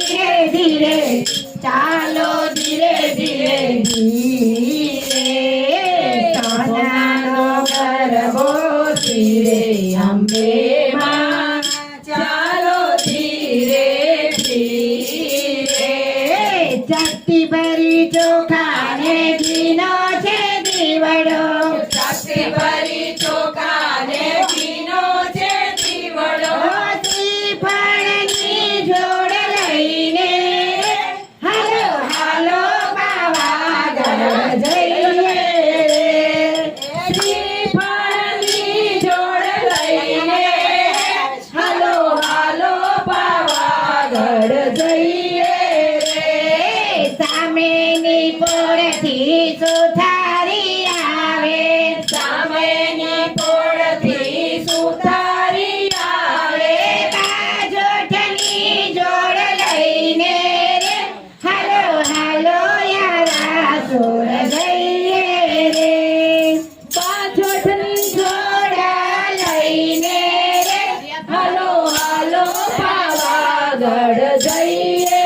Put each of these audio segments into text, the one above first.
ધીરે ધીરે ચાલો ધીરે ધીરે ધીરે સોનાનો ગરબો ધીરે અંબે માં ચાલો ધીરે ધીરે શક્તિ ભરી ચોખા ને ઘીનો છે દીવડો શક્તિ ભરી ચોખા ને ઘીનો છે દીવડો શ્રીફળની જોડ લઈને હાલો હાલો પાવાગઢ જઈએ શ્રીફળની જોડ લઈને હાલો હાલો પાવાગઢ જઈએ સામેની પોળથી સુથારી આવે સામેની પોળથી સુથારી આવે બાજોઠની જોડ લઈને રે હાલો હાલો યારા સોર જઈએ રે બાજોઠની જોડ લઈને રે હાલો હાલો પાવાગઢ જઈએ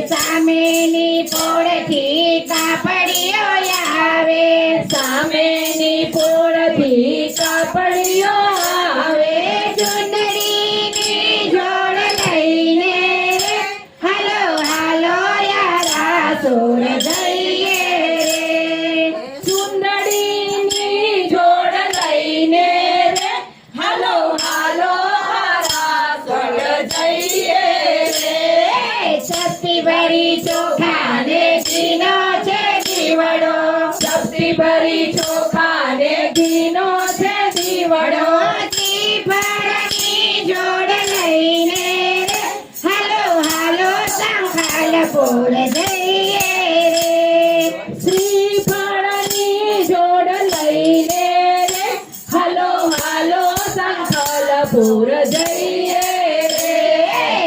સામેની પોળથી કાપડીઓ આવે સામેની પોળથી કાપડીઓ આવે ચુંદડીની જોડ લઈને રે હાલો હાલો યારા સોર જઈએ રે ચુંદડીની જોડ લઈને રે હાલો હાલો હારા સોર જઈએ રે શક્તિ ભરી ચોખા ને ઘીનો છે દીવડો શક્તિ ભરી ચોખા ને ઘીનો છે દીવડો શ્રીફળની જોડ લઈને રે હાલો હાલો સંખાલપુર જઈએ રે શ્રીફળની જોડ લઈને રે હાલો હાલો સંખાલપુર જઈએ રે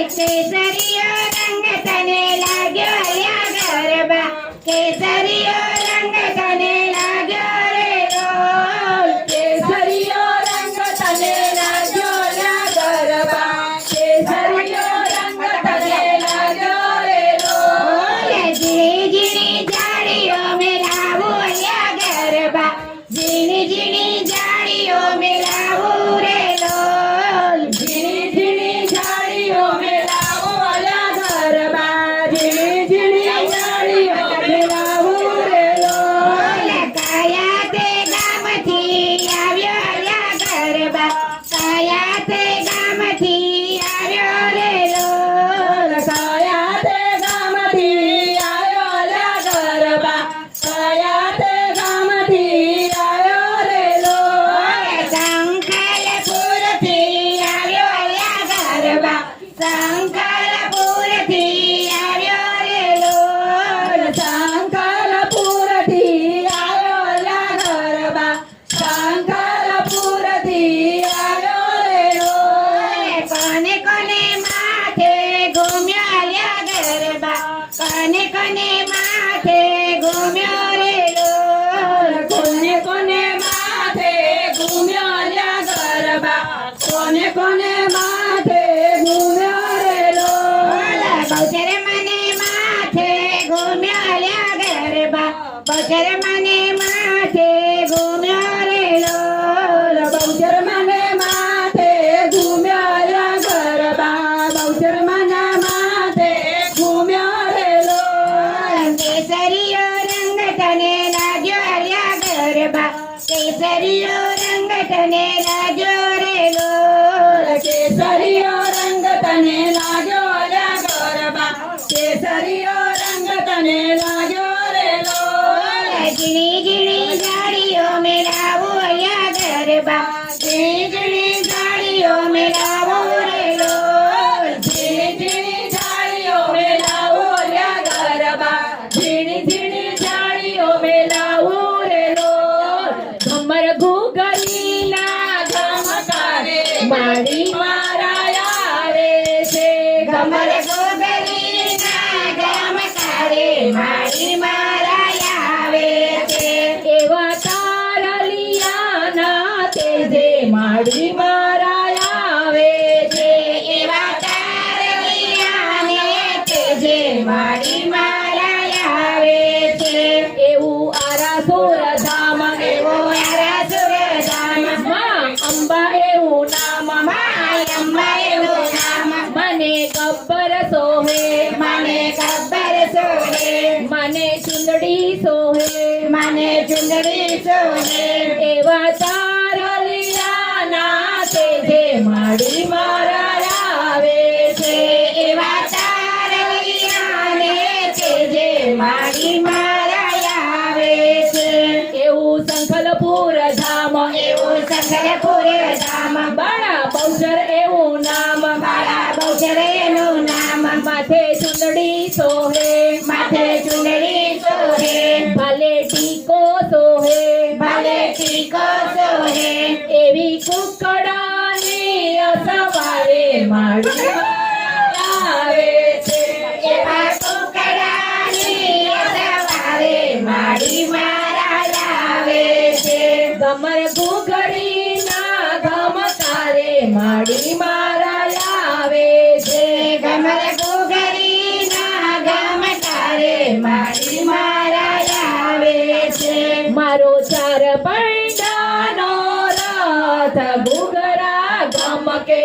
કેસરીયો રંગ તને લાગ્યો અલ્યા ગરબા કેસરીયો રંગ તને લાગ્યો રે રોલ કેસરીયો રંગ તને લાગ્યો અલ્યા ગરબા કેસરીયો રંગ તને લાગ્યો રે રોલ ઝીણી ઝીણી જાળીઓ મેલાવું અલ્યા ગરબા ઝીણી ઝીણી જાળીઓ મેલાવું રે લોલ ઝીણી ઝીણી જાળીઓ મેલાવું અલ્યા ગરબા ઝીણી ઝીણી જાળીઓ મેલાવું રે લોલ કયા તે ગામથી આવ્યો અલ્યા ગરબા કયા તે ગામથી આવ્યો રે લોલ કયા તે ગામથી આવ્યો અલ્યા ગરબા કયા તે ગામથી આવ્યો રે લોલ સંખલપુરથી આવ્યો અલ્યા ગરબા સંખલપુરથી આવ્યો રે લોલ સંખલપુરથી આવ્યો અલ્યા ગરબા સંખલપુરથી આવ્યો રે લોલ કોને કોને માથે ઘૂમ્યો અલ્યા ગરબા કોને કોને માથે ઘૂમ્યો રે લોલ કોને કોને માથે ઘૂમ્યો અલ્યા ગરબા કોને કોને માથે ઘૂમ્યો રે લોલ બહુચર મને માથે ઘૂમ્યો અલ્યા ગરબા બહુચર મને માથે ઘૂમ્યો રે લોલ બહુચર મને માથે ઘૂમ્યો અલ્યા ગરબા બહુચર મને માથે ઘૂમ્યો રે લોલ કેસરીયો રંગ તને લાગ્યો અલ્યા ગરબા કેસરીયો રંગ તને લાગ્યો રે લોલ કેસરીયો રંગ તને લાગ્યો અલ્યા ગરબા કેસરીયો રંગ તને લાગ્યો રે લોલ ઝીણી ઝીણી જાળીઓ મેલાવું અલ્યા ગરબા ઝીણી ઝીણી જાળીઓ મેલાવું રે લોલ ઝીણી ઝીણી જાળીઓ મેલાવું અલ્યા ગરબા ઝીણી ઝીણી જાળીઓ મેલાવું રે લોલ ઘમર ઘૂઘરીના ગમકારે મારી મારા આવે છે ઘમર ઘૂઘરીના ગમકારે મારી મારા આવે છે એવા તારલિયાના તેજે મારી મારા આવે છે એવા તારલિયા માડી મારા આવે છે એવું આરાસુર ધામ એવો આરાસુર ધામ માં અંબા એવું નામ માં અંબા એવું નામ મને ગબ્બર સોહે મને ગબ્બર સોહે મને ચુંદડી સોહે મને ચુંદડી સોહે એવા તારલિયાના તેજે માડી મારા આવે છે એવા તારલિયાને છે જે માડી મારા આવે છે એવું સંખલપુર ધામ એવું સંખલપુર ધામ બાળા બહુચર એવું નામ બાળા બહુચર એનું નામ માથે ચુંદડી સોહે માથે ચુંદડી સોહે ભાલે ટીકો સોહે ભલે ટીકો સોહે એવી કુકડાની અસવારે માડી મારા આવે છે એવા કુકડાની સવારે માડી મારા આવે છે ગમર ઘૂઘરીના ગમકારે માડી મારા આવે છે ગમર ઘૂઘરીના ગમકારે માડી મારા આવે છે મારો ચાર પૈડાનો રથ ઘૂઘરા ગમકે